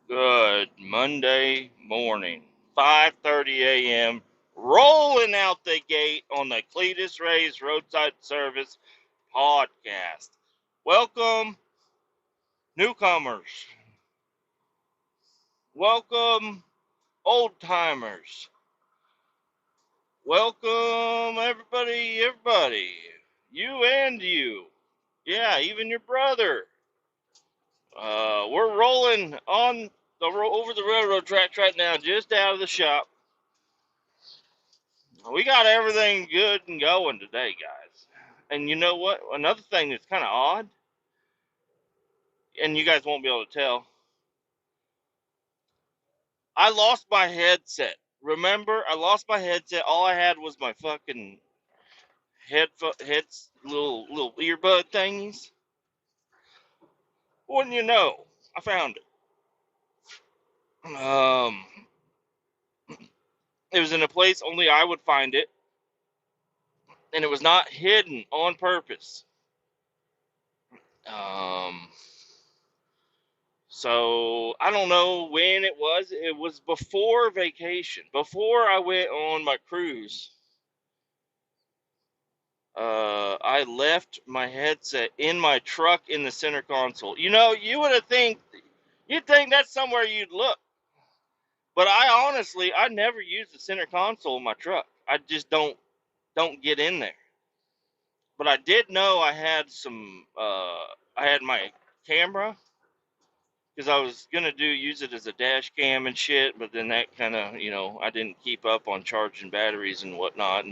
Good Monday morning, 5:30 a.m. Rolling out the gate on the Kletus Roadside Service podcast. Welcome, newcomers. Welcome, old timers. Welcome, everybody. You and you. Yeah, even your brother. We're rolling on over the railroad tracks right now, just out of the shop. We got everything good and going today, guys. And you know what? Another thing that's kind of odd, and you guys won't be able to tell, I lost my headset. Remember, I lost my headset. All I had was my fucking little earbud thingies. Wouldn't you know? I found it. It was in a place only I would find it, and it was not hidden on purpose. Um, So I don't know when it was. It was before vacation, before I went on my cruise. I left my headset in my truck in the center console. You know, you'd think that's somewhere you'd look, but I never use the center console in my truck. I just don't get in there. But I did know I had I had my camera because I was gonna use it as a dash cam and shit, but then that kind of, I didn't keep up on charging batteries and whatnot,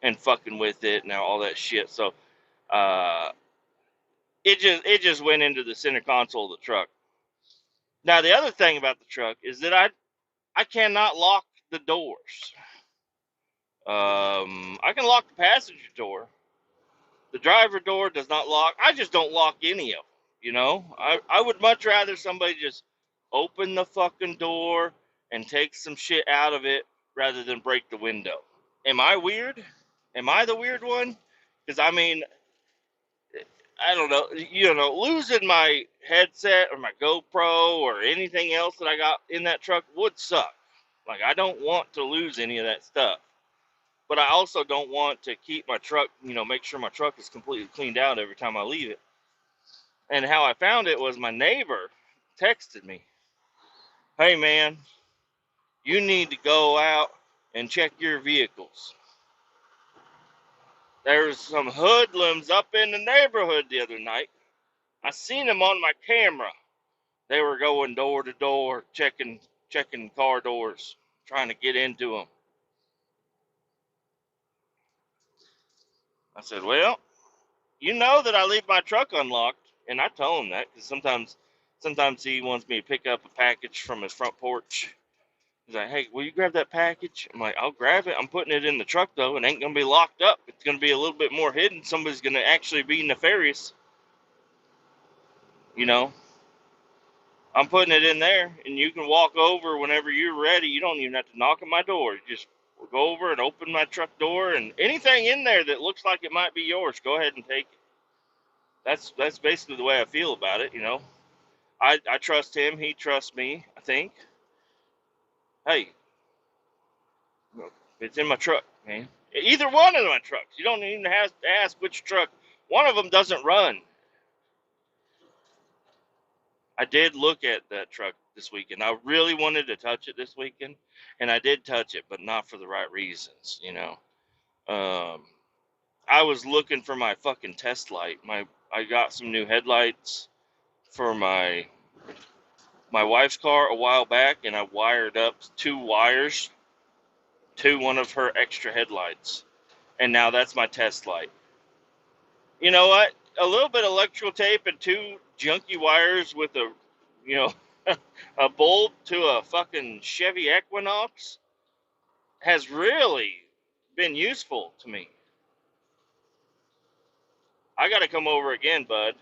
and fucking with it and all that shit. So uh, it just went into the center console of the truck. Now the other thing about the truck is that I cannot lock the doors. I can lock the passenger door. The driver door does not lock. I just don't lock any of them. I would much rather somebody just open the fucking door and take some shit out of it rather than break the window. Am I weird? Am I the weird one? Because I mean, I don't know. Losing my headset or my GoPro or anything else that I got in that truck would suck. Like, I don't want to lose any of that stuff. But I also don't want to keep my truck, make sure my truck is completely cleaned out every time I leave it. And how I found it was my neighbor texted me, "Hey man, you need to go out and check your vehicles. There's some hoodlums up in the neighborhood the other night. I seen them on my camera. They were going door to door, checking car doors, trying to get into them." I said, "Well, you know that I leave my truck unlocked," and I tell him that because sometimes he wants me to pick up a package from his front porch. He's like, "Hey, will you grab that package?" I'm like, "I'll grab it. I'm putting it in the truck, though. It ain't going to be locked up. It's going to be a little bit more hidden. Somebody's going to actually be nefarious. You know, I'm putting it in there, and you can walk over whenever you're ready. You don't even have to knock at my door. You just go over and open my truck door, and anything in there that looks like it might be yours, go ahead and take it." That's basically the way I feel about it. I trust him. He trusts me, I think. Hey, it's in my truck, man. Either one of my trucks. You don't even have to ask which truck. One of them doesn't run. I did look at that truck this weekend. I really wanted to touch it this weekend, and I did touch it, but not for the right reasons. Um, I was looking for my fucking test light. I got some new headlights for my wife's car a while back, and I wired up 2 wires to one of her extra headlights, and now that's my test light. You know what? A little bit of electrical tape and 2 junky wires with you know, a bulb to a fucking Chevy Equinox has really been useful to me. I got to come over again, bud.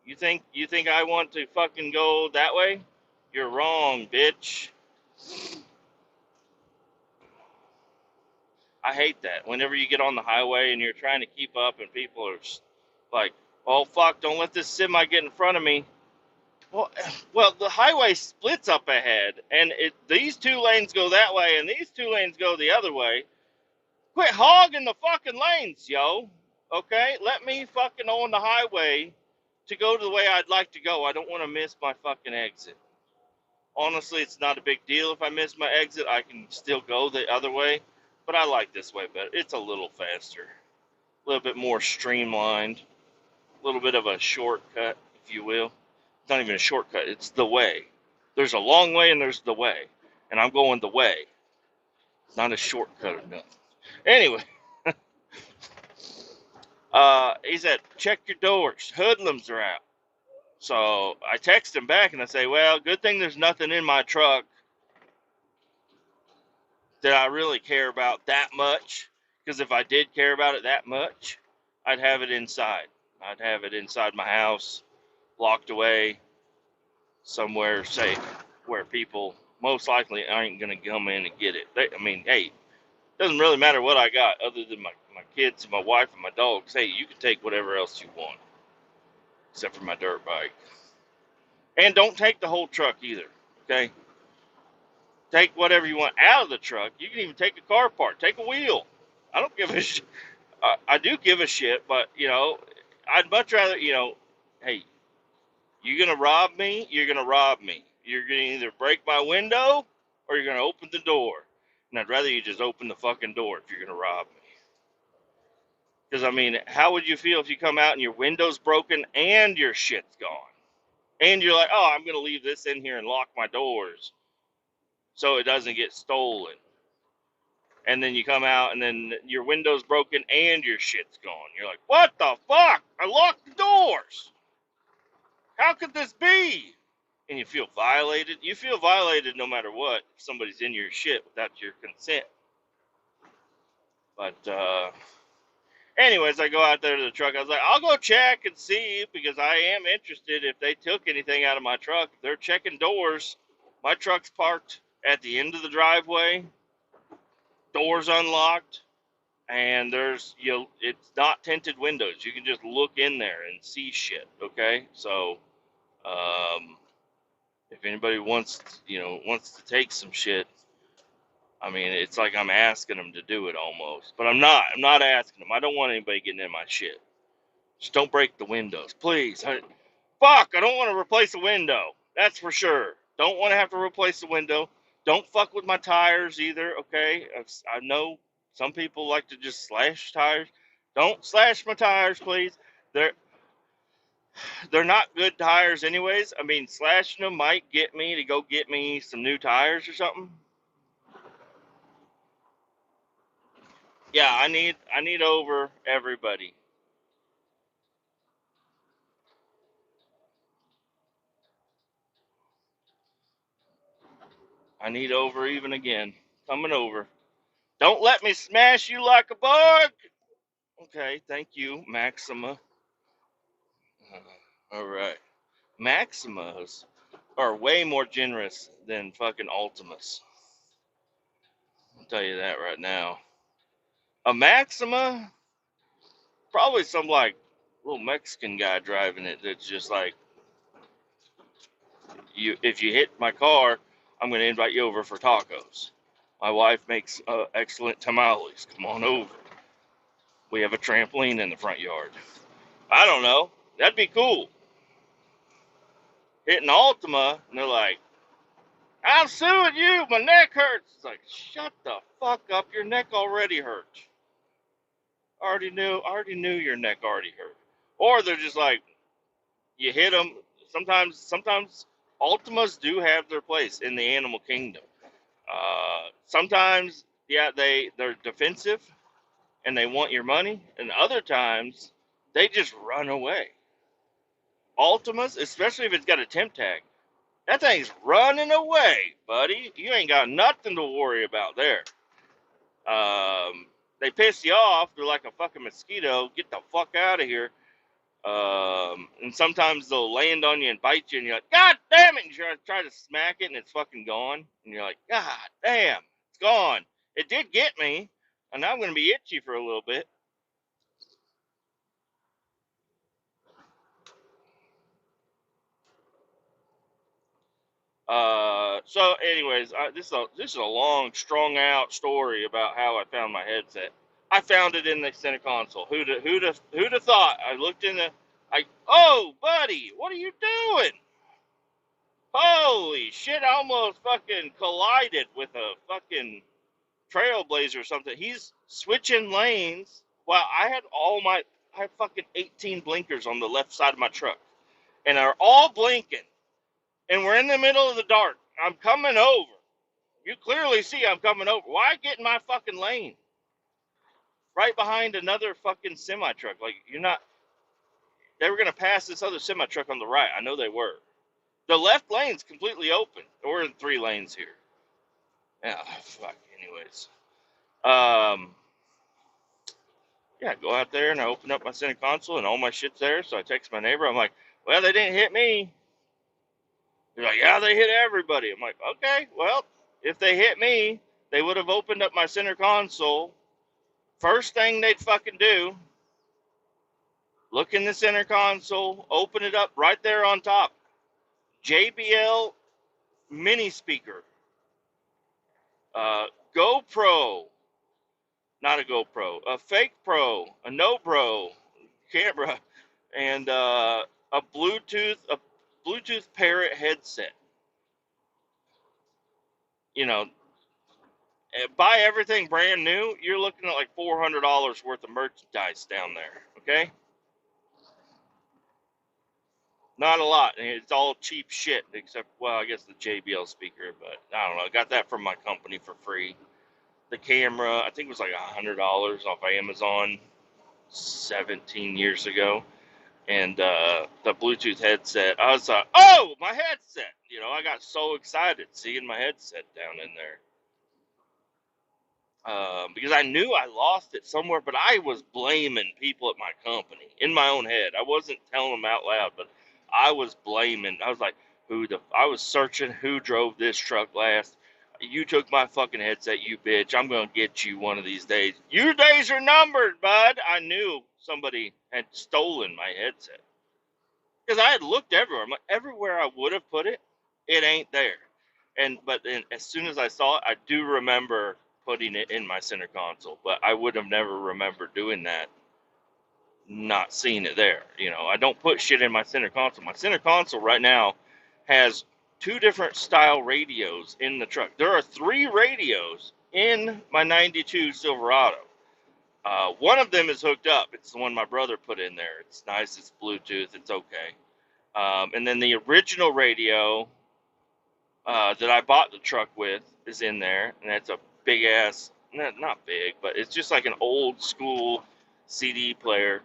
You think I want to fucking go that way? You're wrong, bitch. I hate that. Whenever you get on the highway and you're trying to keep up and people are Like, oh fuck, don't let this semi get in front of me. Well, well, the highway splits up ahead, and these two lanes go that way, and these two lanes go the other way. Quit hogging the fucking lanes, yo. Okay, let me fucking on the highway to go to the way I'd like to go. I don't want to miss my fucking exit. Honestly, it's not a big deal if I miss my exit. I can still go the other way, but I like this way better. It's a little faster, a little bit more streamlined, a little bit of a shortcut, if you will. It's not even a shortcut, it's the way. There's a long way and there's the way, and I'm going the way. It's not a shortcut or nothing. Anyway, he said, check your doors. Hoodlums are out. So I text him back and I say, well, good thing there's nothing in my truck that I really care about that much. Because if I did care about it that much, I'd have it inside. I'd have it inside my house, locked away, somewhere safe, where people most likely ain't going to come in and get it. I mean, hey, it doesn't really matter what I got other than my kids and my wife and my dogs. Hey, you can take whatever else you want, except for my dirt bike. And don't take the whole truck either, okay? Take whatever you want out of the truck. You can even take a car part. Take a wheel. I don't give a shit. I do give a shit, but, you know, I'd much rather, you know, hey, you're going to rob me, you're going to rob me. You're going to either break my window or you're going to open the door. And I'd rather you just open the fucking door if you're going to rob me. Because, I mean, how would you feel if you come out and your window's broken and your shit's gone? And you're like, oh, I'm going to leave this in here and lock my doors so it doesn't get stolen. And then you come out and then your window's broken and your shit's gone. You're like, what the fuck? I locked the doors. How could this be? And you feel violated. You feel violated no matter what if somebody's in your shit without your consent. But, anyways, I go out there to the truck. I was like, I'll go check and see because I am interested if they took anything out of my truck. If they're checking doors, my truck's parked at the end of the driveway, doors unlocked, and there's, you know, it's not tinted windows. You can just look in there and see shit, okay? So, if anybody wants, wants to take some shit, I mean, it's like I'm asking them to do it almost. But I'm not. I'm not asking them. I don't want anybody getting in my shit. Just don't break the windows, please. Fuck, I don't want to replace a window. That's for sure. Don't want to have to replace the window. Don't fuck with my tires either, okay? I know some people like to just slash tires. Don't slash my tires, please. They're they're not good tires anyways. I mean, slashing them might get me to go get me some new tires or something. Yeah, I need over everybody. I need over even again. Coming over. Don't let me smash you like a bug. Okay, thank you, Maxima. All right. Maximas are way more generous than fucking Ultimas. I'll tell you that right now. A Maxima, probably some like little Mexican guy driving it that's just like, if you hit my car, I'm going to invite you over for tacos. My wife makes excellent tamales. Come on over. We have a trampoline in the front yard. I don't know. That'd be cool. Hitting Altima, and they're like, I'm suing you. My neck hurts. It's like, shut the fuck up. Your neck already hurt. I already knew your neck already hurt. Or they're just like, you hit them. Sometimes Altimas do have their place in the animal kingdom. Sometimes, yeah, they're defensive and they want your money, and other times they just run away. Altimas, especially if it's got a temp tag, that thing's running away, buddy. You ain't got nothing to worry about there. They piss you off. They're like a fucking mosquito. Get the fuck out of here. And sometimes they'll land on you and bite you, and you're like, God damn it! And you try to smack it, and it's fucking gone. And you're like, God damn, it's gone. It did get me, and now I'm going to be itchy for a little bit. So anyways, this is a long, strung out story about how I found my headset. I found it in the center console. Who'da thought? I looked in the, oh buddy, what are you doing? Holy shit! I almost fucking collided with a fucking trailblazer or something. He's switching lanes while I had fucking 18 blinkers on the left side of my truck, and they're all blinking. And we're in the middle of the dark. I'm coming over. You clearly see I'm coming over. Why get in my fucking lane? Right behind another fucking semi truck. Like, you're not. They were gonna pass this other semi truck on the right. I know they were. The left lane's completely open. We're in 3 lanes here. Yeah, fuck. Anyways, um, yeah, I go out there and I open up my center console and all my shit's there. So I text my neighbor. I'm like, well, they didn't hit me. He's like, yeah, they hit everybody. I'm like, okay, well, if they hit me, they would have opened up my center console. First thing they'd fucking do, look in the center console, open it up right there on top. JBL mini speaker, GoPro, not a GoPro, a fake Pro, a no Pro camera, and a Bluetooth Parrot headset. You know, buy everything brand new. You're looking at like $400 worth of merchandise down there. Okay, not a lot. It's all cheap shit, except, well, I guess the JBL speaker, but I don't know. I got that from my company for free. The camera, I think it was like $100 off Amazon 17 years ago. And the Bluetooth headset, I was like, oh, my headset! You know, I got so excited seeing my headset down in there. Because I knew I lost it somewhere, but I was blaming people at my company in my own head. I wasn't telling them out loud, but I was blaming. I was like, I was searching who drove this truck last. You took my fucking headset, you bitch. I'm going to get you one of these days. Your days are numbered, bud. I knew somebody had stolen my headset. Because I had looked everywhere. I'm like, everywhere I would have put it, it ain't there. But as soon as I saw it, I do remember putting it in my center console. But I would have never remembered doing that, not seeing it there. You know, I don't put shit in my center console. My center console right now has 2 different style radios in the truck. There are 3 radios in my 92 Silverado. One of them is hooked up. It's the one my brother put in there. It's nice. It's Bluetooth. It's okay. And then the original radio that I bought the truck with is in there, and that's a big ass, not big, but it's just like an old school CD player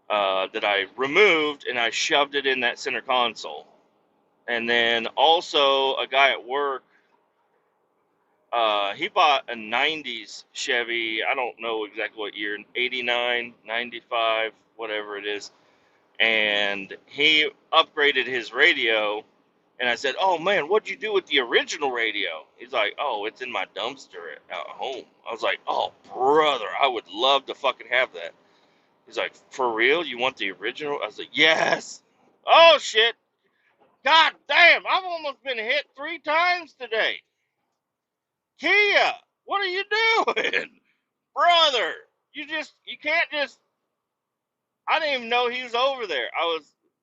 that I removed and I shoved it in that center console. And then also a guy at work, he bought a 90s Chevy, I don't know exactly what year, 89, 95, whatever it is, and he upgraded his radio. And I said, oh, man, what'd you do with the original radio? He's like, oh, it's in my dumpster at home. I was like, oh, brother, I would love to fucking have that. He's like, for real? You want the original? I was like, yes. Oh, shit. God damn, I've almost been hit 3 times today. Kia, what are you doing? Brother, you can't just, I didn't even know he was over there.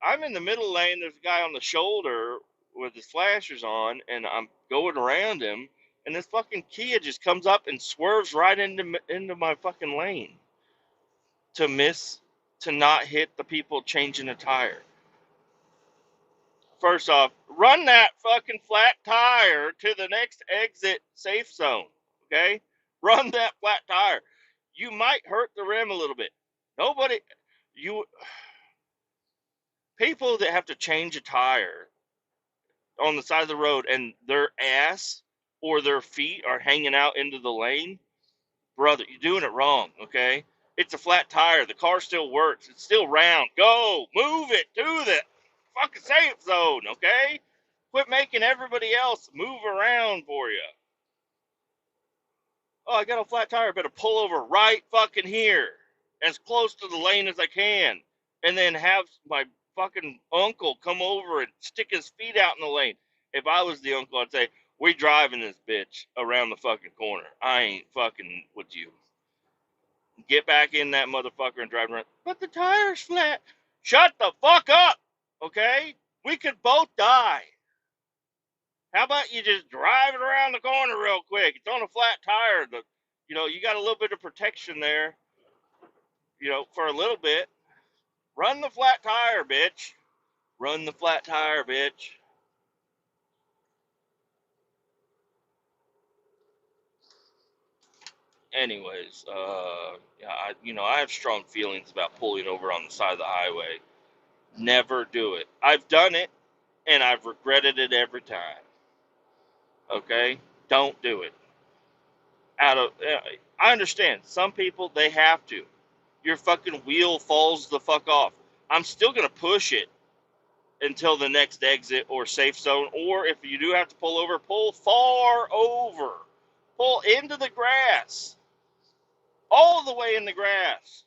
I'm in the middle lane. There's a guy on the shoulder with his flashers on, and I'm going around him, and this fucking Kia just comes up and swerves right into my fucking lane to not hit the people changing a tire. First off, run that fucking flat tire to the next exit safe zone, okay? Run that flat tire. You might hurt the rim a little bit. People that have to change a tire on the side of the road and their ass or their feet are hanging out into the lane, brother, you're doing it wrong, okay? It's a flat tire. The car still works. It's still round. Go. Move it to the fucking safe zone, okay? Quit making everybody else move around for you. Oh, I got a flat tire. I better pull over right fucking here, as close to the lane as I can, and then have my fucking uncle come over and stick his feet out in the lane. If I was the uncle, I'd say, we driving this bitch around the fucking corner. I ain't fucking with you. Get back in that motherfucker and drive around. But the tire's flat. Shut the fuck up, okay? We could both die. How about you just drive it around the corner real quick? It's on a flat tire. You got a little bit of protection there, for a little bit. Run the flat tire, bitch. Run the flat tire, bitch. Anyways, yeah, I have strong feelings about pulling over on the side of the highway. Never do it. I've done it, and I've regretted it every time. Okay? Don't do it. I understand. Some people, they have to. Your fucking wheel falls the fuck off. I'm still going to push it until the next exit or safe zone. Or if you do have to pull over, pull far over. Pull into the grass. All the way in the grass.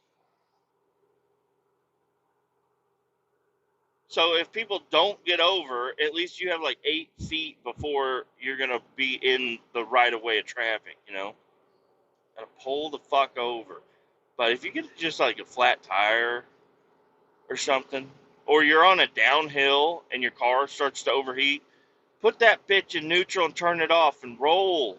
So if people don't get over, at least you have like 8 feet before you're going to be in the right of way of traffic, Gotta pull the fuck over. But if you get just like a flat tire or something, or you're on a downhill and your car starts to overheat, put that bitch in neutral and turn it off and roll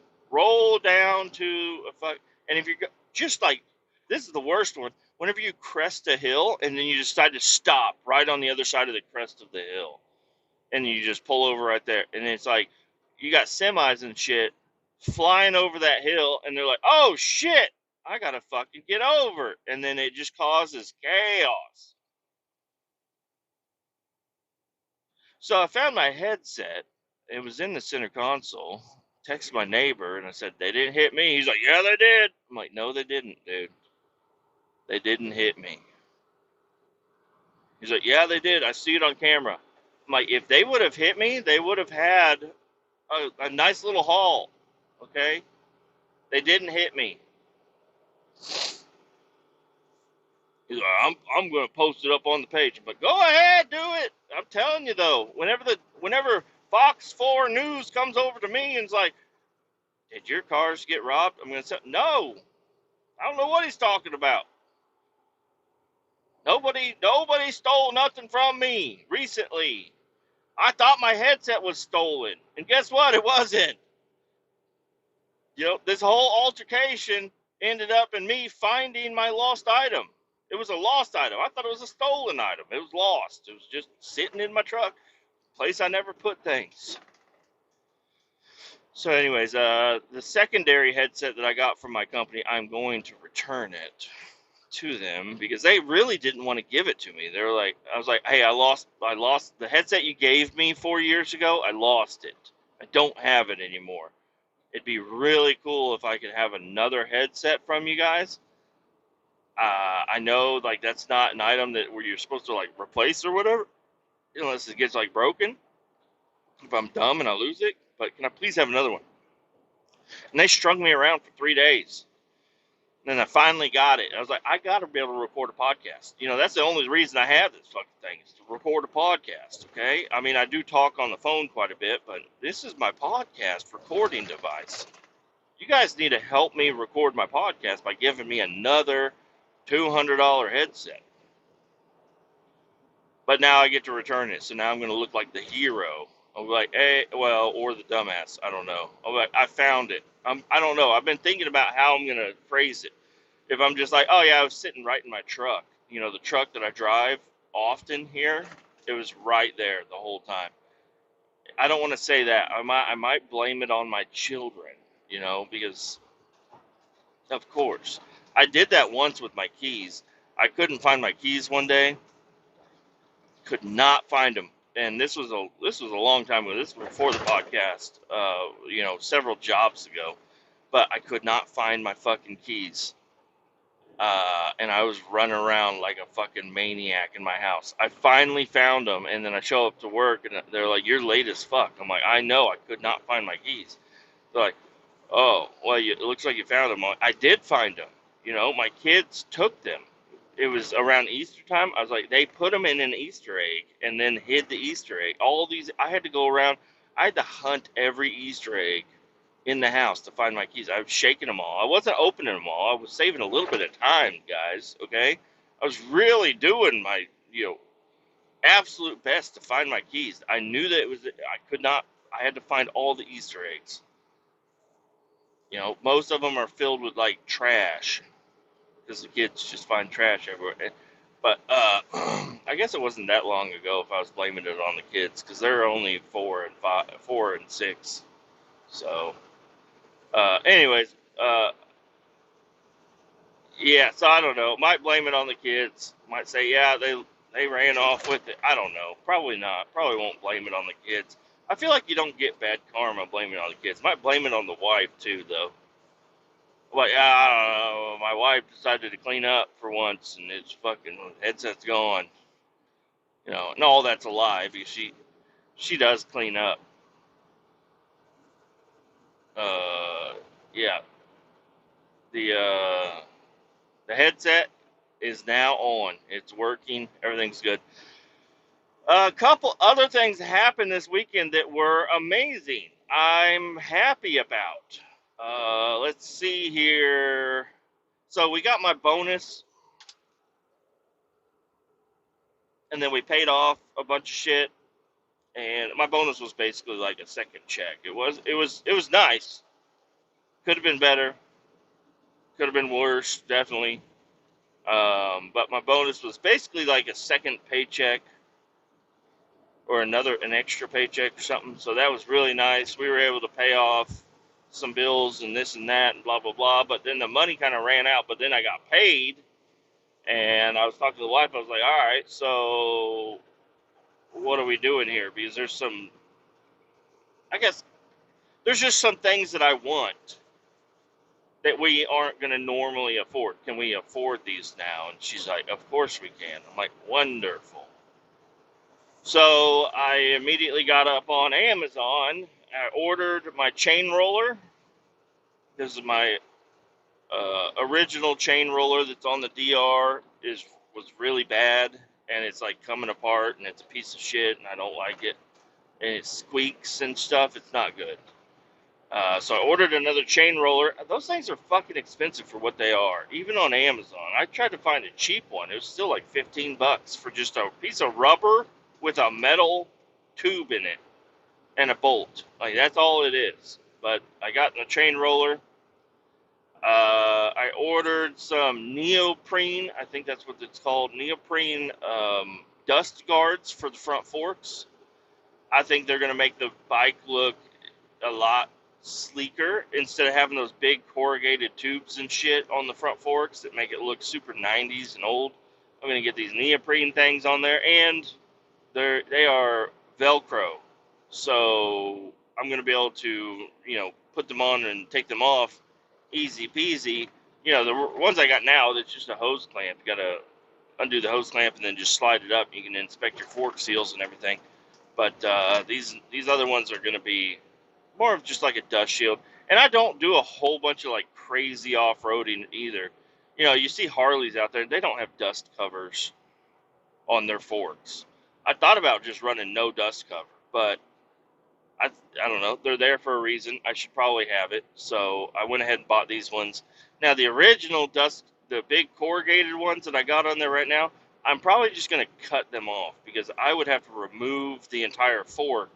down to a fuck. And if you're just like, this is the worst one. Whenever you crest a hill and then you decide to stop right on the other side of the crest of the hill, and you just pull over right there, and it's like you got semis and shit flying over that hill, and they're like, "Oh shit, I gotta fucking get over," and then it just causes chaos. So I found my headset. It was in the center console. Texted my neighbor and I said, they didn't hit me. He's like, yeah, they did. I'm like, no, they didn't, dude. They didn't hit me. He's like, yeah, they did. I see it on camera. I'm like, if they would have hit me, they would have had a nice little haul. Okay? They didn't hit me. He's like, I'm going to post it up on the page. But go ahead, do it. I'm telling you though, whenever Fox 4 News comes over to me and is like, did your cars get robbed? I'm going to say, no. I don't know what he's talking about. Nobody stole nothing from me recently. I thought my headset was stolen. And guess what? It wasn't. This whole altercation ended up in me finding my lost item. It was a lost item. I thought it was a stolen item. It was lost. It was just sitting in my truck. Place I never put things. So anyways, the secondary headset that I got from my company, I'm going to return it to them because they really didn't want to give it to me. They were like, I was like, hey, I lost the headset you gave me 4 years ago. I lost it. I don't have it anymore. It'd be really cool if I could have another headset from you guys. I know like that's not an item where you're supposed to like replace or whatever, unless it gets like broken. If I'm dumb and I lose it, but can I please have another one? And they strung me around for 3 days. And then I finally got it. I was like, I got to be able to record a podcast. That's the only reason I have this fucking thing is to record a podcast, okay? I mean, I do talk on the phone quite a bit, but this is my podcast recording device. You guys need to help me record my podcast by giving me another $200 headset. But now I get to return it, so now I'm going to look like the hero. I'll be like, hey, well, or the dumbass. I don't know. I'll be like, I found it. I don't know. I've been thinking about how I'm going to phrase it. If I'm just like, oh yeah, I was sitting right in my truck. The truck that I drive often here, it was right there the whole time. I don't want to say that. I might blame it on my children, because of course. I did that once with my keys. I couldn't find my keys one day. Could not find them. And this was a long time ago. This was before the podcast, several jobs ago. But I could not find my fucking keys. And I was running around like a fucking maniac in my house. I finally found them, and then I show up to work, and they're like, you're late as fuck. I'm like, I know, I could not find my keys. They're like, oh, well, it looks like you found them. I did find them. My kids took them. It was around Easter time. I was like, they put them in an Easter egg and then hid the Easter egg. All these, I had to go around. I had to hunt every Easter egg in the house to find my keys. I was shaking them all. I wasn't opening them all. I was saving a little bit of time, guys. Okay, I was really doing my absolute best to find my keys. I knew that I could not. I had to find all the Easter eggs. Most of them are filled with like trash because the kids just find trash everywhere. But I guess it wasn't that long ago if I was blaming it on the kids because they're only 4 and 6. So, anyways, yeah. So I don't know. Might blame it on the kids. Might say, yeah, they ran off with it. I don't know. Probably not. Probably won't blame it on the kids. I feel like you don't get bad karma blaming it on the kids. Might blame it on the wife too, though. Like, I don't know. My wife decided to clean up for once, and it's fucking headset's gone. And all that's a lie because she does clean up. Yeah. The headset is now on. It's working. Everything's good. A couple other things happened this weekend that were amazing. I'm happy about. Let's see here. So we got my bonus, and then we paid off a bunch of shit. And my bonus was basically like a second check. It was nice. Could have been better. Could have been worse, definitely. But my bonus was basically like a second paycheck or an extra paycheck or something. So that was really nice. We were able to pay off some bills and this and that and blah, blah, blah. But then the money kind of ran out. But then I got paid. And I was talking to the wife. I was like, all right, so what are we doing here? Because I guess there's just some things that I want that we aren't going to normally afford. Can we afford these now? And she's like, of course we can. I'm like, wonderful. So I immediately got up on Amazon. I ordered my chain roller. This is my original chain roller that's on the DR. Was really bad, and it's like coming apart, and it's a piece of shit, and I don't like it. And it squeaks and stuff. It's not good. So I ordered another chain roller. Those things are fucking expensive for what they are, even on Amazon. I tried to find a cheap one. It was still like $15 for just a piece of rubber with a metal tube in it and a bolt. Like, that's all it is. But I got the chain roller. I ordered some neoprene. I think that's what it's called. Neoprene dust guards for the front forks. I think they're going to make the bike look a lot sleeker instead of having those big corrugated tubes and shit on the front forks that make it look super 90s and old. I'm going to get these neoprene things on there, and they are Velcro. So I'm going to be able to, put them on and take them off easy peasy. The ones I got now, that's just a hose clamp. You got to undo the hose clamp and then just slide it up. You can inspect your fork seals and everything. But these other ones are going to be more of just like a dust shield. And I don't do a whole bunch of like crazy off-roading either. You see Harleys out there, they don't have dust covers on their forks. I thought about just running no dust cover, but I don't know. They're there for a reason. I should probably have it. So I went ahead and bought these ones. Now the original dust, the big corrugated ones that I got on there right now, I'm probably just going to cut them off because I would have to remove the entire fork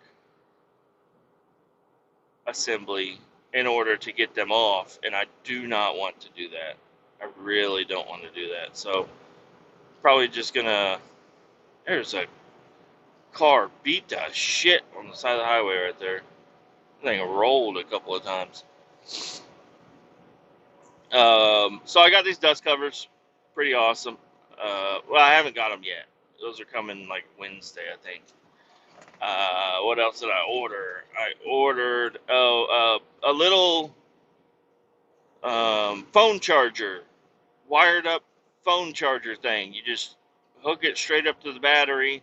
assembly in order to get them off, and I do not want to do that. I really don't want to do that. So probably just going to, there's a car beat the shit on the side of the highway right there. I think it rolled a couple of times. So I got these dust covers. Pretty awesome. Well, I haven't got them yet. Those are coming like Wednesday, I think. What else did I order? I ordered a little phone charger, wired up phone charger thing. You just hook it straight up to the battery,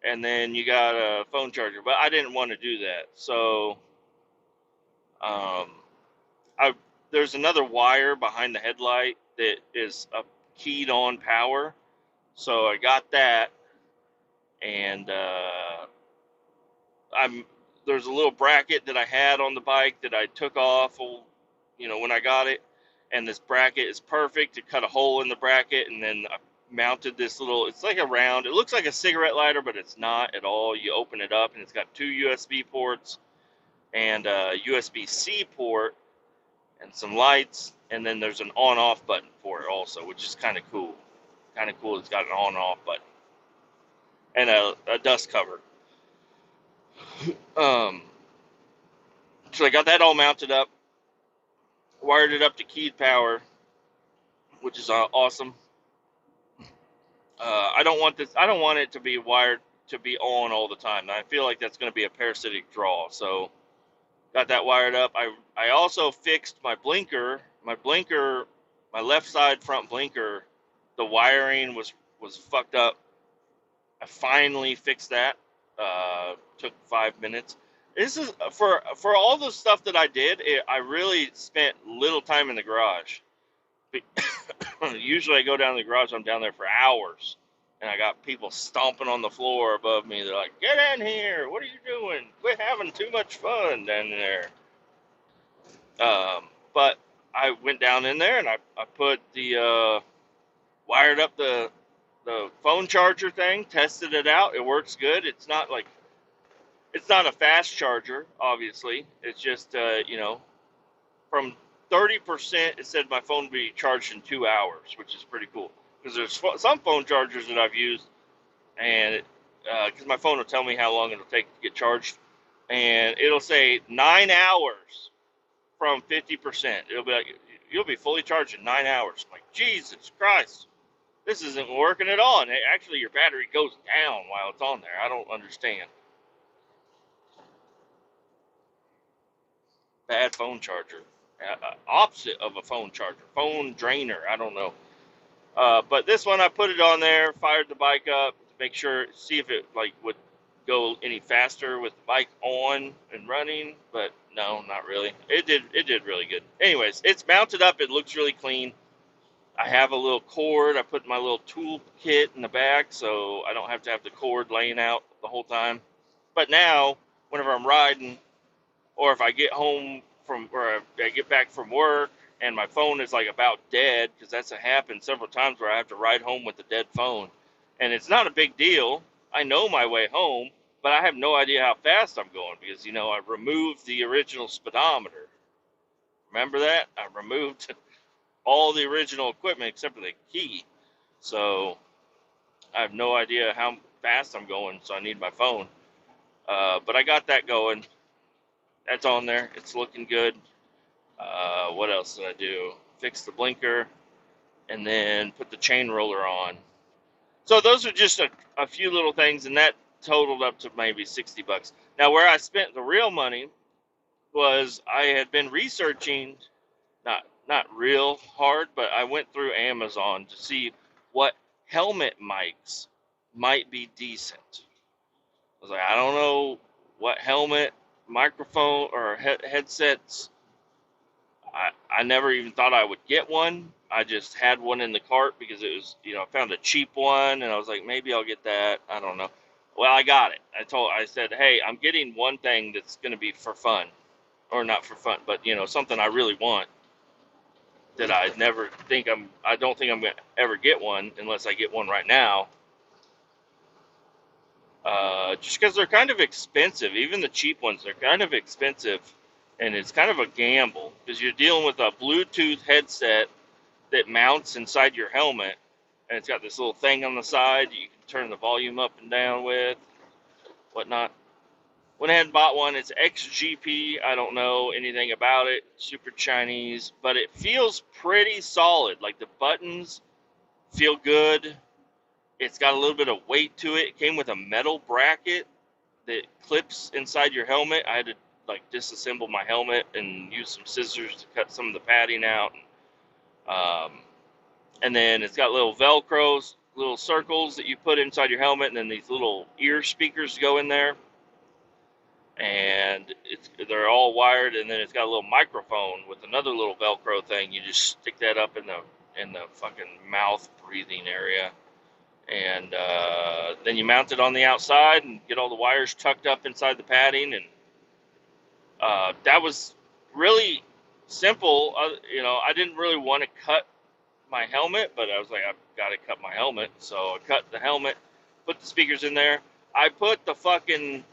and then you got a phone charger. But I didn't want to do that, so there's another wire behind the headlight that is a keyed on power. So I got that, and there's a little bracket that I had on the bike that I took off, when I got it, and this bracket is perfect to cut a hole in the bracket, and then I mounted this little. It's like a round. It looks like a cigarette lighter, but it's not at all. You open it up, and it's got 2 USB ports and a USB-C port and some lights, and then there's an on-off button for it also, which is kind of cool. Kind of cool. It's got an on-off button and a dust cover. So I got that all mounted up, wired it up to keyed power, which is awesome. I don't want it to be wired to be on all the time. I feel like that's going to be a parasitic draw. So got that wired up. I also fixed my blinker. My left side front blinker, the wiring was fucked up. I finally fixed that. Took 5 minutes. This is for all the stuff that I did. I really spent little time in the garage. Usually I go down to the garage. I'm down there for hours, and I got people stomping on the floor above me. They're like, "Get in here! What are you doing? Quit having too much fun down there." But I went down in there and I put the wired up the phone charger thing, tested it out. It works good. It's not a fast charger, obviously. It's just from 30%, it said my phone would be charged in 2 hours, which is pretty cool. Because there's some phone chargers that I've used, and because my phone will tell me how long it'll take to get charged, and it'll say 9 hours from 50%. It'll be like, you'll be fully charged in 9 hours. I'm like, Jesus Christ, this isn't working at all. And actually, your battery goes down while it's on there. I don't understand. Bad phone charger. Opposite of a phone charger. Phone drainer. I don't know. But this one, I put it on there, fired the bike up to make sure, see if it would go any faster with the bike on and running. But no, not really. It did really good. Anyways, it's mounted up. It looks really clean. I have a little cord. I put my little tool kit in the back, so I don't have to have the cord laying out the whole time. But now, whenever I'm riding, or if I get home or I get back from work and my phone is about dead, because that's happened several times where I have to ride home with a dead phone, and it's not a big deal. I know my way home, but I have no idea how fast I'm going because I removed the original speedometer. Remember that? I removed all the original equipment except for the key, so I have no idea how fast I'm going. So I need my phone, but I got that going. That's on there. It's looking good. What else did I do? Fix the blinker and then put the chain roller on. So those are just a few little things, and that totaled up to maybe $60. Now, where I spent the real money was I had been researching, not real hard, but I went through Amazon to see what helmet mics might be decent. I was like, I don't know what helmet, microphone, or headsets. I never even thought I would get one. I just had one in the cart because it was, I found a cheap one, and I was like, maybe I'll get that. I don't know. Well, I got it. I said, hey, I'm getting one thing that's going to be for fun, or not for fun, but something I really want. That I don't think I'm going to ever get one unless I get one right now. Just because they're kind of expensive. Even the cheap ones, they're kind of expensive. And it's kind of a gamble because you're dealing with a Bluetooth headset that mounts inside your helmet. And it's got this little thing on the side you can turn the volume up and down with, whatnot. Went ahead and bought one. It's XGP. I don't know anything about it. Super Chinese. But it feels pretty solid. Like the buttons feel good. It's got a little bit of weight to it. It came with a metal bracket that clips inside your helmet. I had to disassemble my helmet and use some scissors to cut some of the padding out. And then it's got little Velcros, little circles that you put inside your helmet, and then these little ear speakers go in there. And they're all wired, and then it's got a little microphone with another little Velcro thing. You just stick that up in the fucking mouth breathing area. And then you mount it on the outside and get all the wires tucked up inside the padding, and That was really simple. I didn't really want to cut my helmet, but I was like, I've got to cut my helmet. So I cut the helmet, put the speakers in there. I put the fucking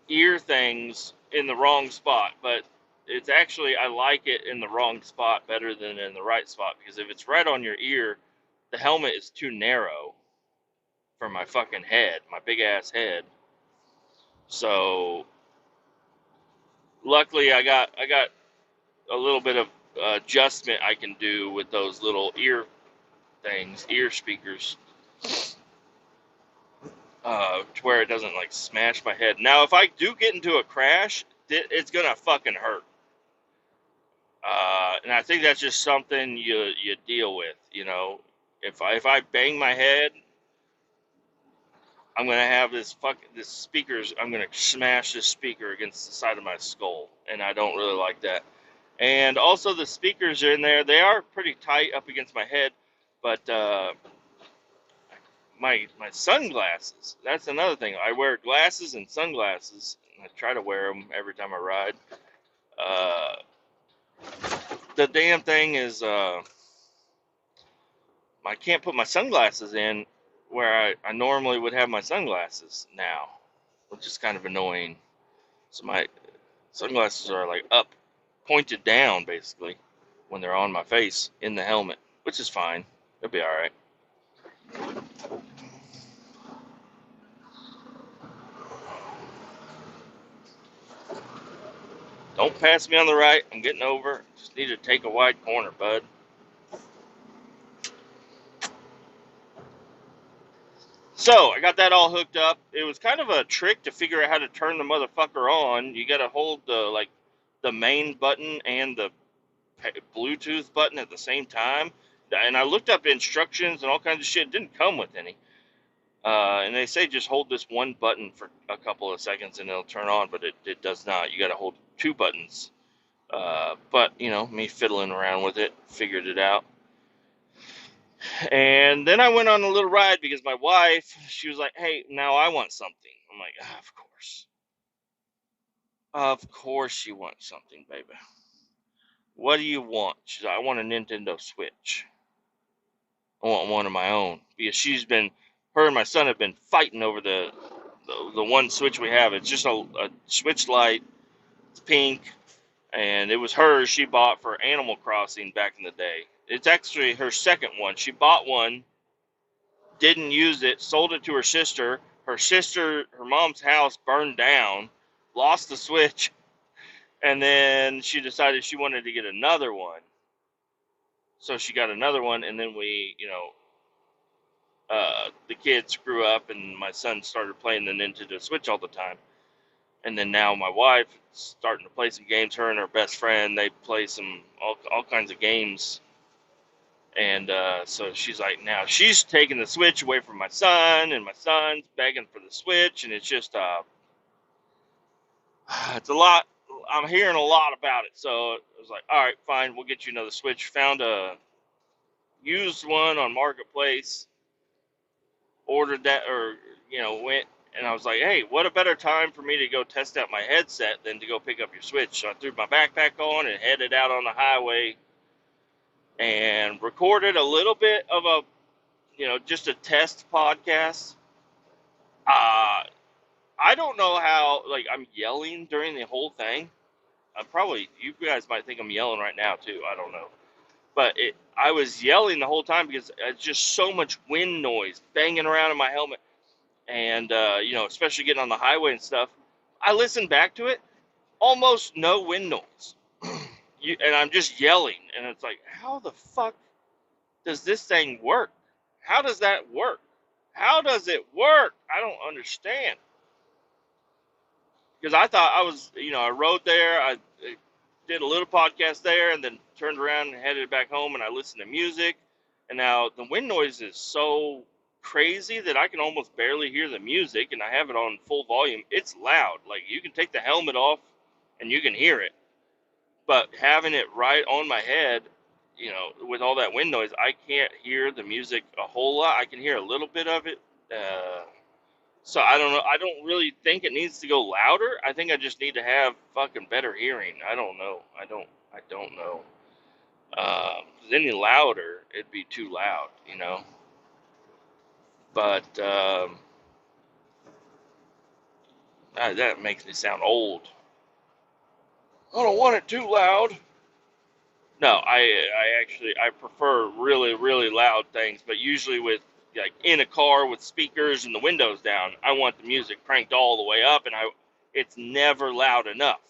ear things in the wrong spot, but it's actually, I like it in the wrong spot better than in the right spot, because if it's right on your ear, the helmet is too narrow for my fucking head, my big ass head. So luckily I got a little bit of adjustment I can do with those little ear things, ear speakers, to where it doesn't like smash my head. Now, if I do get into a crash, it's gonna fucking hurt. And I think that's just something you deal with. If I bang my head, I'm gonna have this speakers. I'm gonna smash this speaker against the side of my skull, and I don't really like that. And also the speakers are in there. They are pretty tight up against my head, but my sunglasses. That's another thing. I wear glasses and sunglasses. And I try to wear them every time I ride. Uh, the damn thing is, I can't put my sunglasses in where I normally would have my sunglasses now, which is kind of annoying. So my sunglasses are like up, pointed down, basically, when they're on my face in the helmet, which is fine. It'll be all right. Don't pass me on the right. I'm getting over. Just need to take a wide corner, bud. So I got that all hooked up. It was kind of a trick to figure out how to turn the motherfucker on. You got to hold the main button and the Bluetooth button at the same time. And I looked up instructions and all kinds of shit. It didn't come with any. And they say just hold this one button for a couple of seconds and it'll turn on, but it does not. You got to hold two buttons. But, me fiddling around with it, figured it out. And then I went on a little ride because my wife, she was like, hey, now I want something. I'm like, of course. Of course you want something, baby. What do you want? She's like, I want a Nintendo Switch. I want one of my own. Because her and my son have been fighting over the one Switch we have. It's just a Switch Lite. It's pink. And it was hers she bought for Animal Crossing back in the day. It's actually her second one. She bought one, didn't use it, sold it to her sister. Her mom's house burned down, lost the Switch, and then she decided she wanted to get another one. So she got another one, and then the kids grew up, and my son started playing the Nintendo Switch all the time. And then now my wife is starting to play some games. Her and her best friend, they play all kinds of games. And so she's like, now she's taking the Switch away from my son, and my son's begging for the Switch, and it's just, it's a lot. I'm hearing a lot about it. So I was like, all right, fine, we'll get you another Switch. Found a used one on Marketplace, ordered that, or, went, and I was like, hey, what a better time for me to go test out my headset than to go pick up your Switch. So I threw my backpack on and headed out on the highway and recorded a little bit of just a test podcast. I don't know how, like, I'm yelling during the whole thing. You guys might think I'm yelling right now too. I don't know. But I was yelling the whole time because it's just so much wind noise banging around in my helmet. And, especially getting on the highway and stuff. I listened back to it, almost no wind noise. And I'm just yelling. And it's like, how the fuck does this thing work? How does that work? How does it work? I don't understand. Because I thought I rode there. I did a little podcast there and then turned around and headed back home and I listened to music. And now the wind noise is so crazy that I can almost barely hear the music, and I have it on full volume. It's loud. Like, you can take the helmet off and you can hear it. But having it right on my head, with all that wind noise, I can't hear the music a whole lot. I can hear a little bit of it. So I don't know. I don't really think it needs to go louder. I think I just need to have fucking better hearing. I don't know. I don't know. 'Cause any louder, it'd be too loud, you know. But that makes me sound old. I don't want it too loud. No, I actually I prefer really really loud things, but usually with like in a car with speakers and the windows down, I want the music cranked all the way up, and it's never loud enough.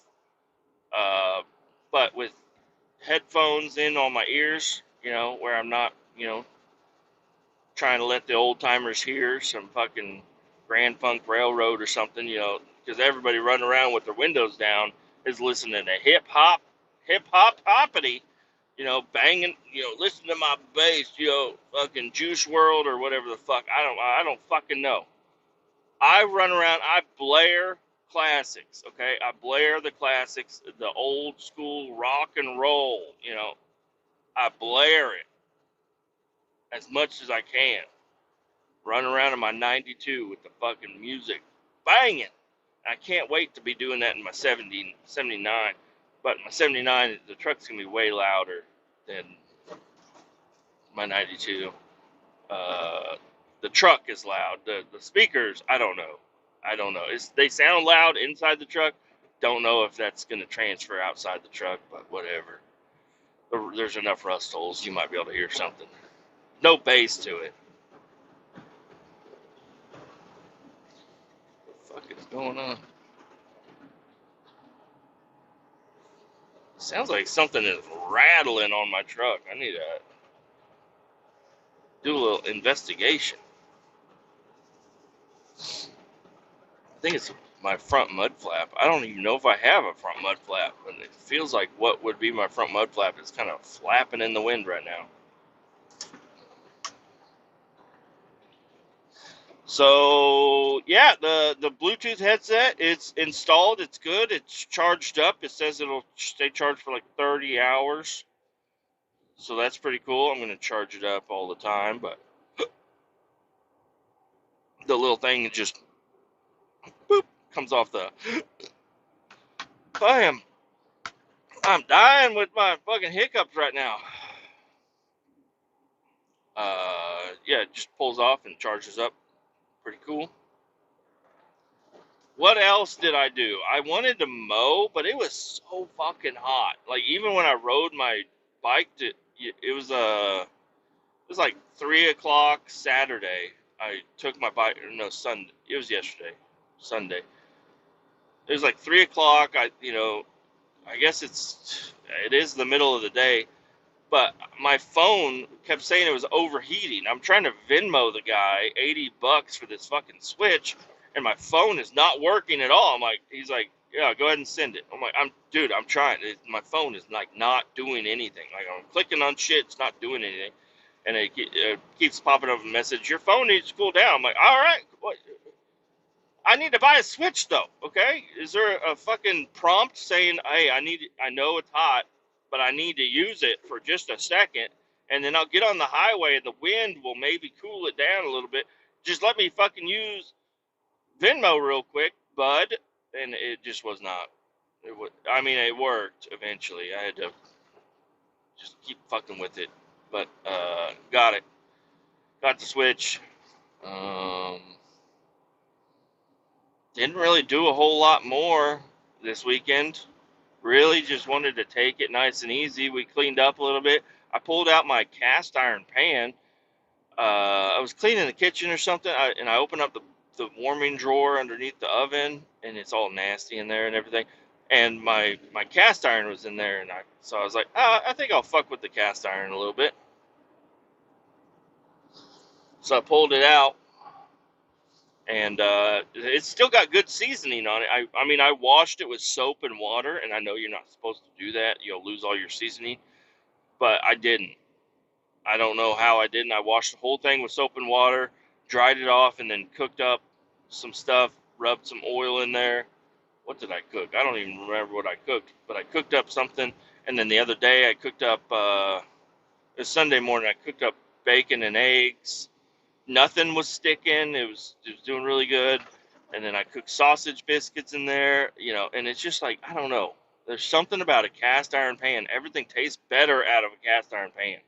Uh, but with headphones in on my ears, you know, where I'm not, you know, trying to let the old timers hear some fucking Grand Funk Railroad or something, you know, because everybody running around with their windows down is listening to hip hop hoppity, you know, banging, you know, listen to my bass, you know, fucking Juice World or whatever the fuck. I don't fucking know. I run around, I blare classics, okay? I blare the classics, the old school rock and roll, you know. I blare it as much as I can. Run around in my 92 with the fucking music banging. I can't wait to be doing that in my 79. But my 79, the truck's going to be way louder than my 92. The truck is loud. The speakers, I don't know. I don't know. They sound loud inside the truck. Don't know if that's going to transfer outside the truck, but whatever. There's enough rust holes. You might be able to hear something. No bass to it. What the fuck is going on? Sounds like something is rattling on my truck. I need to do a little investigation. I think it's my front mud flap. I don't even know if I have a front mud flap, but it feels like what would be my front mud flap is kind of flapping in the wind right now. So yeah, the Bluetooth headset, it's installed, it's good, it's charged up. It says it'll stay charged for like 30 hours. So that's pretty cool. I'm gonna charge it up all the time, but the little thing just boop comes off the bam. I'm dying with my fucking hiccups right now. Yeah, it just pulls off and charges up. Pretty cool. What else did I do? I wanted to mow, but it was so fucking hot. Like even when I rode my bike it was like 3 o'clock Saturday. I took my bike. No, Sunday. It was yesterday, Sunday. It was like 3 o'clock. I guess it is the middle of the day, but my phone kept saying it was overheating. I'm trying to Venmo the guy $80 for this fucking switch, and my phone is not working at all. He's like, yeah, go ahead and send it. I'm like, I'm trying. My phone is like not doing anything. Like I'm clicking on shit, it's not doing anything, and it keeps popping up a message. Your phone needs to cool down. I'm like, all right, what? I need to buy a switch though. Okay, is there a fucking prompt saying, hey, I know it's hot, but I need to use it for just a second, and then I'll get on the highway and the wind will maybe cool it down a little bit. Just let me fucking use Venmo real quick, bud. And it just was not. I mean, it worked eventually. I had to just keep fucking with it, but got it. Got the switch. Um, didn't really do a whole lot more this weekend. Really just wanted to take it nice and easy. We cleaned up a little bit. I pulled out my cast iron pan. I was cleaning the kitchen or something, and I opened up the warming drawer underneath the oven, and it's all nasty in there and everything. And my cast iron was in there, and so I was like, I think I'll fuck with the cast iron a little bit. So I pulled it out, and it's still got good seasoning on it. I mean, I washed it with soap and water, and I know you're not supposed to do that. You'll lose all your seasoning, but I didn't. I don't know how I didn't. I washed the whole thing with soap and water, dried it off, and then cooked up some stuff, rubbed some oil in there. What did I cook? I don't even remember what I cooked, but I cooked up something. And then the other day I cooked up, it was Sunday morning, I cooked up bacon and eggs. nothing was sticking. It was doing really good. And then I cooked sausage biscuits in there, and it's just like, I don't know. There's something about a cast iron pan. Everything tastes better out of a cast iron pan.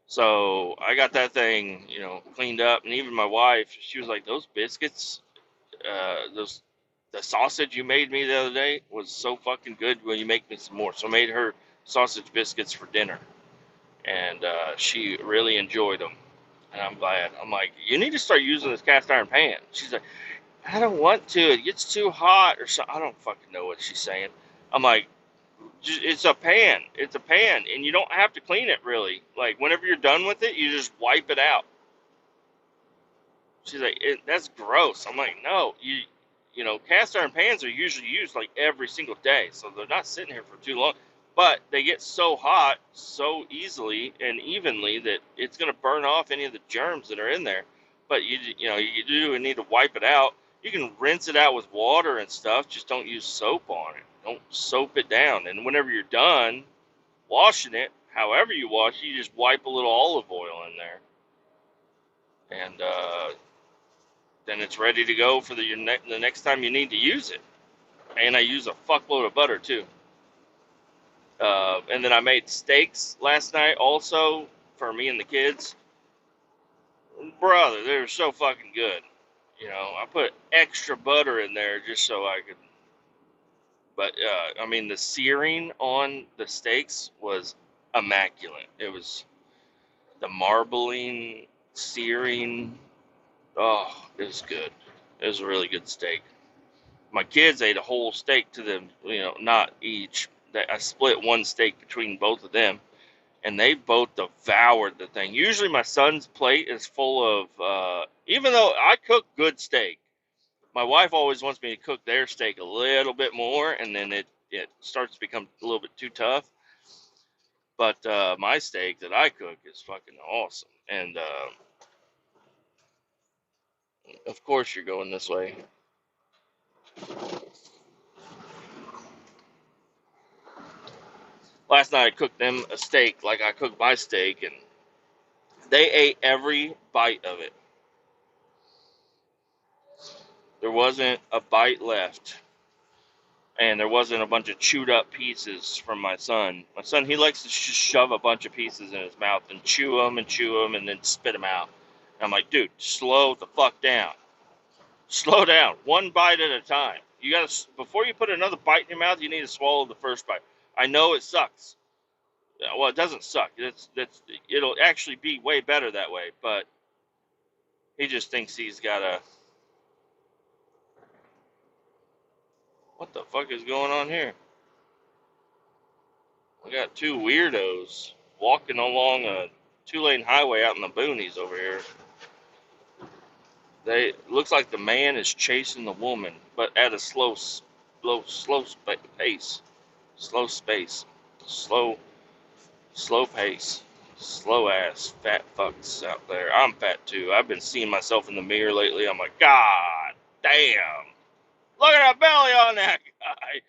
So I got that thing, cleaned up, and even my wife, she was like, "Those biscuits, the sausage you made me the other day was so fucking good. Will you make me some more?" So I made her sausage biscuits for dinner, and she really enjoyed them. And I'm glad. I'm like, "You need to start using this cast iron pan." She's like, "I don't want to. It gets too hot or so." I don't fucking know what she's saying. I'm like, it's a pan. It's a pan, and you don't have to clean it really. Like whenever you're done with it, you just wipe it out. She's like, "That's gross." I'm like, "No, cast iron pans are usually used like every single day, so they're not sitting here for too long. But they get so hot so easily and evenly that it's gonna burn off any of the germs that are in there. But you do need to wipe it out. You can rinse it out with water and stuff. Just don't use soap on it. Don't soap it down. And whenever you're done washing it, however you wash it, you just wipe a little olive oil in there, and then it's ready to go for the next time you need to use it. And I use a fuckload of butter too. And then I made steaks last night also for me and the kids. Brother, they were so fucking good. I put extra butter in there just so I could. But I mean, the searing on the steaks was immaculate. It was the marbling, searing. Oh, it was good. It was a really good steak. My kids ate a whole steak to them, not each. I split one steak between both of them, and they both devoured the thing. Usually, my son's plate is full of, even though I cook good steak, my wife always wants me to cook their steak a little bit more, and then it starts to become a little bit too tough. But my steak that I cook is fucking awesome. And of course, you're going this way. Last night I cooked them a steak like I cooked my steak, and they ate every bite of it. There wasn't a bite left, and there wasn't a bunch of chewed up pieces from my son. My son, he likes to shove a bunch of pieces in his mouth and chew them and then spit them out. And I'm like, dude, slow the fuck down. Slow down, one bite at a time. You gotta, before you put another bite in your mouth, you need to swallow the first bite. I know it sucks. Well, it doesn't suck. It'll actually be way better that way. But he just thinks he's got a. What the fuck is going on here? We got two weirdos walking along a two-lane highway out in the boonies over here. They looks like the man is chasing the woman, but at a slow pace, slow space, slow pace, slow ass fat fucks out there. I'm fat too. I've been seeing myself in the mirror lately. I'm like, God damn. Look at that belly on that guy.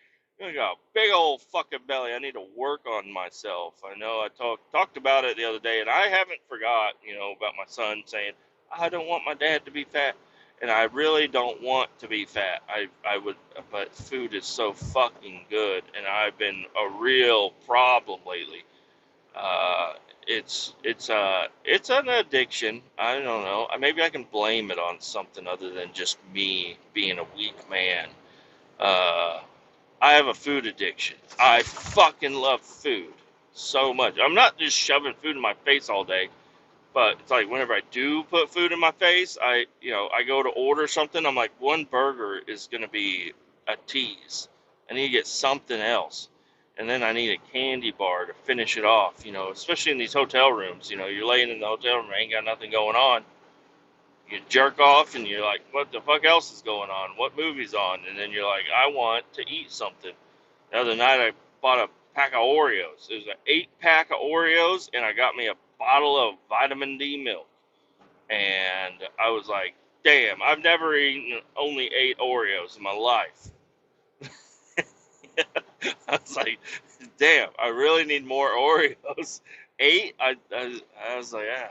I got a big old fucking belly. I need to work on myself. I know I talked about it the other day, and I haven't forgot, about my son saying, I don't want my dad to be fat. And I really don't want to be fat. I would, but food is so fucking good, and I've been a real problem lately. Uh, it's an addiction. I don't know. Maybe I can blame it on something other than just me being a weak man. Uh, I have a food addiction. I fucking love food so much. I'm not just shoving food in my face all day, but it's like whenever I do put food in my face, I go to order something. I'm like, one burger is gonna be a tease. I need to get something else, and then I need a candy bar to finish it off. Especially in these hotel rooms. You're laying in the hotel room, ain't got nothing going on. You jerk off and you're like, what the fuck else is going on? What movie's on? And then you're like, I want to eat something. The other night I bought a pack of Oreos. It was an 8-pack of Oreos, and I got me a bottle of vitamin D milk. And I was like, damn, I've never eaten only 8 Oreos in my life. I was like, damn, I really need more Oreos. 8? I was like, ah.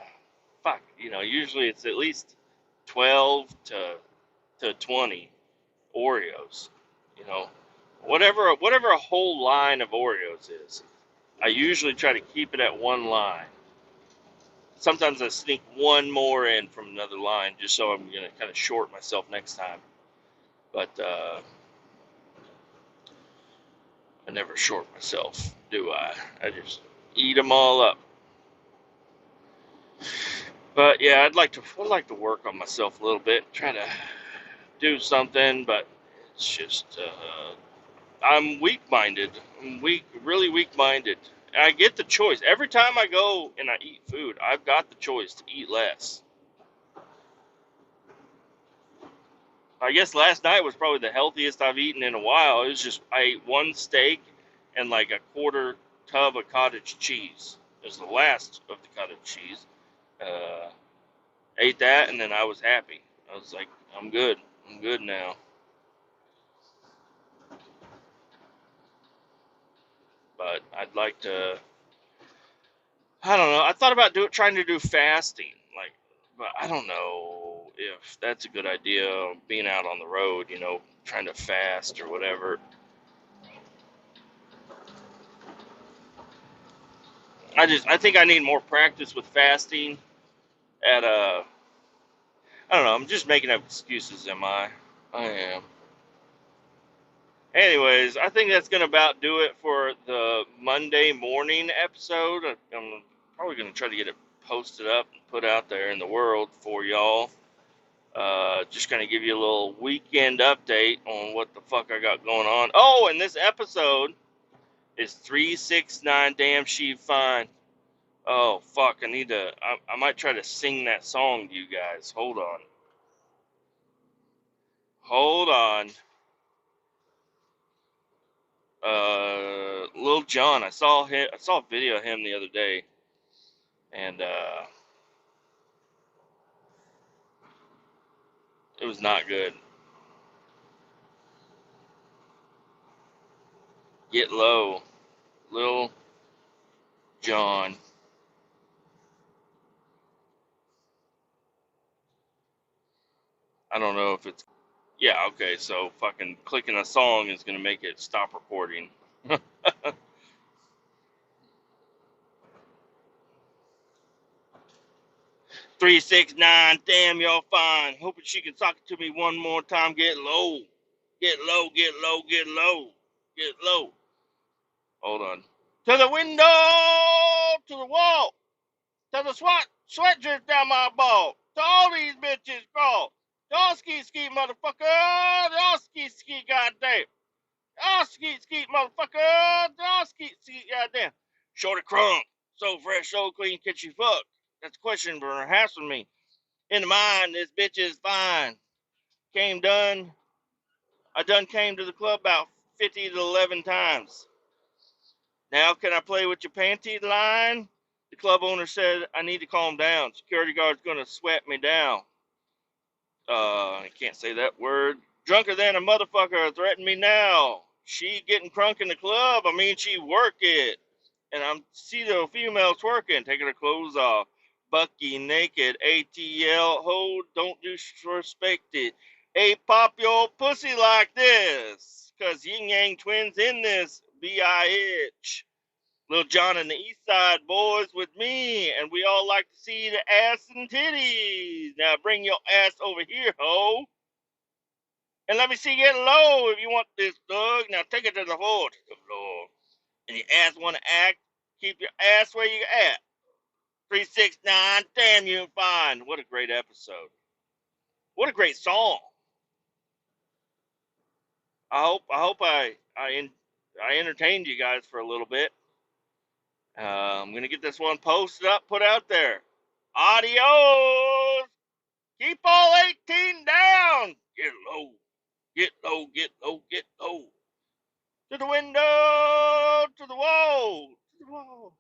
fuck, usually it's at least 12 to 20 Oreos. You know, whatever a whole line of Oreos is, I usually try to keep it at one line. Sometimes I sneak one more in from another line just so I'm gonna kind of short myself next time. But I never short myself, do I? I just eat them all up. But yeah, I'd like to work on myself a little bit, try to do something, but it's just I'm weak-minded. I'm really weak-minded. I get the choice every time I go and I eat food. I've got the choice to eat less. I guess last night was probably the healthiest I've eaten in a while. It was just I ate one steak and like a quarter tub of cottage cheese. It was the last of the cottage cheese. Uh, Ate that and then I was happy. I was like, I'm good. I'm good now. But I'd like to. I don't know. I thought about trying to do fasting, like, but I don't know if that's a good idea. Being out on the road, trying to fast or whatever. I think I need more practice with fasting. At I don't know. I'm just making up excuses. Am I? I am. Anyways, I think that's gonna about do it for the Monday morning episode. I'm probably gonna try to get it posted up and put out there in the world for y'all. Just kind of give you a little weekend update on what the fuck I got going on. Oh, and this episode is 369 Damn She Fine. Oh, fuck. I might try to sing that song to you guys. Hold on. Hold on. Lil Jon. I saw a video of him the other day. And, it was not good. Get Low. Lil Jon. I don't know if it's. Yeah, okay, so fucking clicking a song is gonna make it stop recording. 369, damn, y'all fine. Hoping she can talk it to me one more time. Get low. Get low, get low, get low. Get low. Hold on. To the window, to the wall. To the sweat drips down my ball. To all these bitches crawl. Y'all ski, motherfucker. Y'all ski, goddamn. Y'all ski, motherfucker. Y'all ski, goddamn. Shorty crunk. So fresh, so clean, can she fuck? That's a question burner hassling me. In the mind, this bitch is fine. I done came to the club about 50 to 11 times. Now can I play with your panty line? The club owner said I need to calm down. Security guard's gonna sweat me down. I can't say that word. Drunker than a motherfucker, threaten me now. She getting crunk in the club. I mean, she work it. And I'm see the female twerking, taking her clothes off. Bucky naked, ATL, hold, don't disrespect it. Hey, pop your pussy like this, cause yin yang twins in this, B-I-H. Lil Jon and the East Side boys with me, and we all like to see the ass and titties. Now bring your ass over here, ho. And let me see you get low if you want this, thug. Now take it to the floor, and your ass want to act, keep your ass where you at. 369, damn you fine. What a great episode. What a great song. I entertained you guys for a little bit. I'm gonna get this one posted up, put out there. Adios. Keep all 18 down. Get low. Get low. Get low. Get low. To the window. To the wall. To the wall.